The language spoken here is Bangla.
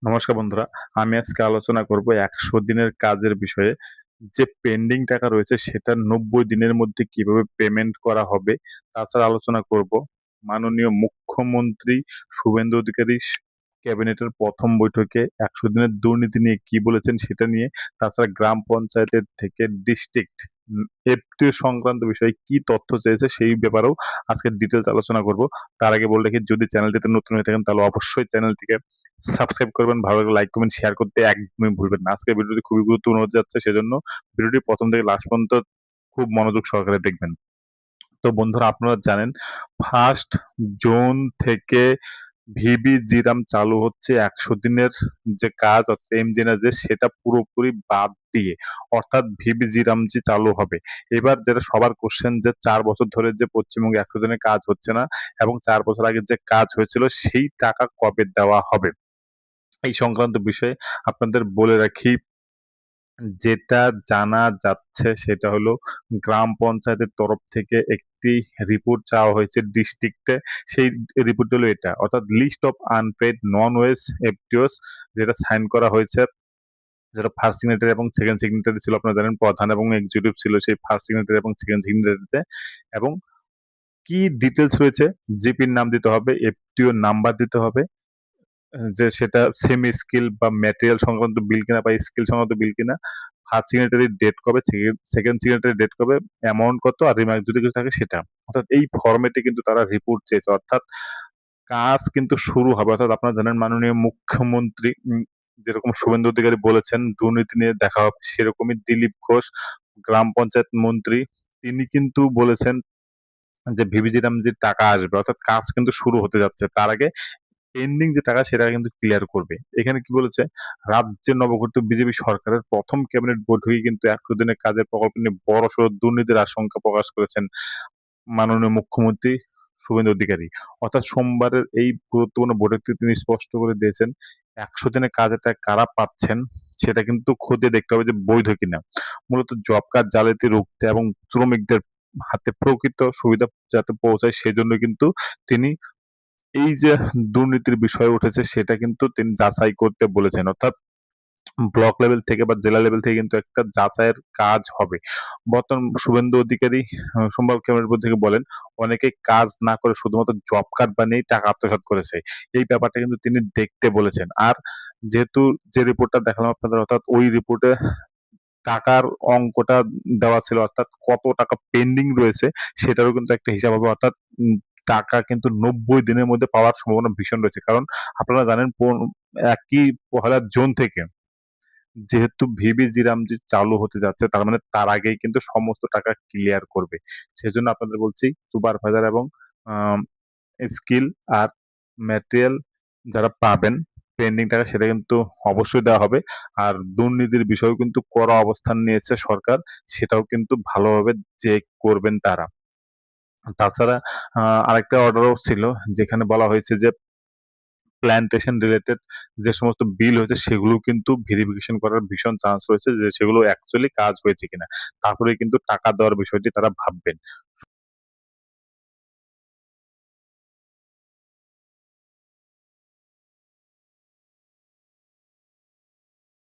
নমস্কার বন্ধুরা, আমি আজকে আলোচনা করব ১০০ দিনের কাজের বিষয়ে। যে পেন্ডিং টাকা রয়েছে সেটা ৯০ দিনের মধ্যে কিভাবে পেমেন্ট করা হবে। তাছাড়া আলোচনা করব মাননীয় মুখ্যমন্ত্রী শুভেন্দু অধিকারী ক্যাবিনেটের প্রথম বৈঠকে ১০০ দিনের দুর্নীতি নিয়ে কি বলেছেন সেটা নিয়ে। তাছাড়া গ্রাম পঞ্চায়েতের থেকে ডিস্ট্রিক্ট এফটিও সংক্রান্ত বিষয়ে কি তথ্য চেয়েছে সেই ব্যাপারেও আজকে ডিটেলস আলোচনা করব। তার আগে বলে রাখি, যদি চ্যানেলটিতে নতুন হয়ে থাকেন তাহলে অবশ্যই চ্যানেলটিকে সাবস্ক্রাইব করবেন, ভালো লাগলে লাইক কমেন্ট শেয়ার করতে একদমই ভুলবেন না। আজকে ভিডিওটি খুবই গুরুত্বপূর্ণ হতে যাচ্ছে, সেজন্য ভিডিওটি প্রথম থেকে লাস্ট পর্যন্ত খুব মনোযোগ সহকারে দেখবেন। তো বন্ধুরা, আপনারা জানেন ফার্স্ট জুন থেকে ভিবি জিরাম চালু হচ্ছে। ১০০ দিনের যে কাজ অর্থাৎ এমজিএনআরজে সেটা পুরোপুরি বাদ দিয়ে, অর্থাৎ ভিবি জিরামজি চালু হবে। এবার যেটা সবার কোশ্চেন, যে ৪ বছর ধরে যে পশ্চিমবঙ্গে ১০০ দিনের কাজ হচ্ছে না এবং ৪ বছর আগে যে কাজ হয়েছিল সেই টাকা কবে দেওয়া হবে, এই সংক্রান্ত বিষয়ে আপনাদের বলে রাখি। যেটা জানা যাচ্ছে সেটা হলো, গ্রাম পঞ্চায়েতের তরফ থেকে একটি রিপোর্ট চাওয়া হয়েছে ডিস্ট্রিক্টে। সেই রিপোর্ট হলো এটা, অর্থাৎ list of unpaid non wage FTOs, যেটা সাইন করা হয়েছে। যেটা ফার্স্ট সিগনেটারি এবং সেকেন্ড সিগনেটারি ছিল, আপনারা জানেন প্রধান এবং এক্সিকিউটিভ ছিল সেই ফার্স্ট সিগনেটারি এবং সেকেন্ড সিগনেটারিতে। এবং কি ডিটেলস রয়েছে, জিপির নাম দিতে হবে, এফটিও নাম্বার দিতে হবে, যে সেটা সেমি স্কিল বা ম্যাটেরিয়াল সংক্রান্ত বিল কিনা বা স্কিল সংক্রান্ত বিল কিনা, ফার্স্ট সিগনেটারি ডেট কবে, সেকেন্ড সিগনেটারি ডেট কবে, অ্যামাউন্ট কত, আর রিমার্ক যদি কিছু থাকে সেটা। অর্থাৎ এই ফরম্যাটে কিন্তু তারা রিপোর্ট চেয়েছে। অর্থাৎ কাজ কিন্তু শুরু হবে। অর্থাৎ আপনারা জানেন মাননীয় মুখ্যমন্ত্রী যেরকম শুভেন্দু অধিকারী বলেছেন দুর্নীতি নিয়ে দেখা হবে, সেরকমই দিলীপ ঘোষ গ্রাম পঞ্চায়েত মন্ত্রী তিনি কিন্তু বলেছেন যে ভিবিজিরাম যে টাকা আসবে, অর্থাৎ কাজ কিন্তু শুরু হতে যাচ্ছে। তার আগে পেন্ডিং যে টাকা সেটা কিন্তু ক্লিয়ার করবে। এখানে কি বলেছে, রাজ্যের নবগঠিত বিজেপি সরকারের প্রথম ক্যাবিনেট বৈঠকে কিন্তু ১০০ দিনের কাজের প্রকল্প নিয়ে বড়সড় দুর্নীতির আশঙ্কা প্রকাশ করেছেন মাননীয় মুখ্যমন্ত্রী শুভেন্দু অধিকারী। অর্থাৎ সোমবারের এই গুরুত্বপূর্ণ বৈঠকটি তিনি স্পষ্ট করে দিয়েছেন ১০০ দিনের কাজের টাকা কারা পাচ্ছেন সেটা কিন্তু খতিয়ে দেখতে হবে যে বৈধ কিনা। মূলত জব কার্ড জালিয়াতি রুখতে এবং শ্রমিকদের হাতে প্রকৃত সুবিধা যাতে পৌঁছায় সেজন্য কিন্তু তিনি এই যে দুর্নীতির বিষয় উঠেছে সেটা কিন্তু তিনি যাচাই করতে বলেছেন। অর্থাৎ ব্লক লেভেল থেকে বা জেলা লেভেল থেকে কিন্তু একটা যাচাইয়ের কাজ হবে। বর্তমান শুভেন্দু অধিকারী সোমবার ক্যাবিনেট থেকে বলেন, অনেকে কাজ না করে শুধুমাত্র জব কার্ড বানিয়েই টাকা আত্মসাৎ করেছে। এই ব্যাপারটা কিন্তু তিনি দেখতে বলেছেন। আর যেহেতু যে রিপোর্টটা দেখালাম আপনাদের, অর্থাৎ ওই রিপোর্টে টাকার অঙ্কটা দেওয়া ছিল, অর্থাৎ কত টাকা পেন্ডিং রয়েছে সেটারও কিন্তু একটা হিসাব হবে। অর্থাৎ টাকা কিন্তু ৯০ দিনের মধ্যে পাওয়ার সম্ভাবনা ভীষণ রয়েছে। কারণ আপনারা জানেন একই ১লা জুন থেকে যেহেতু ভিবি জিরামজি চালু হতে যাচ্ছে, তার মানে তার আগেই কিন্তু সমস্ত টাকা ক্লিয়ার করবে। সেজন্য আপনাদের বলছি, সুপারভাইজার এবং স্কিল আর ম্যাটেরিয়াল যারা পাবেন পেন্ডিং টাকা সেটা কিন্তু অবশ্যই দেওয়া হবে। আর দুর্নীতির বিষয়েও কিন্তু কড়া অবস্থান নিয়েছে সরকার, সেটাও কিন্তু ভালোভাবে চেক করবেন তারা। তাছাড়া আরেকটা অর্ডারও ছিল, যেখানে বলা হয়েছে যে প্ল্যান্টেশন রিলেটেড যে সমস্ত বিল হয়েছে সেগুলো কিন্তু ভেরিফিকেশন করার ভীষণ চান্স রয়েছে, যে সেগুলো অ্যাকচুয়ালি কাজ হয়েছে কিনা। তারপরে কিন্তু টাকা দেওয়ার বিষয়টি তারা ভাববেন।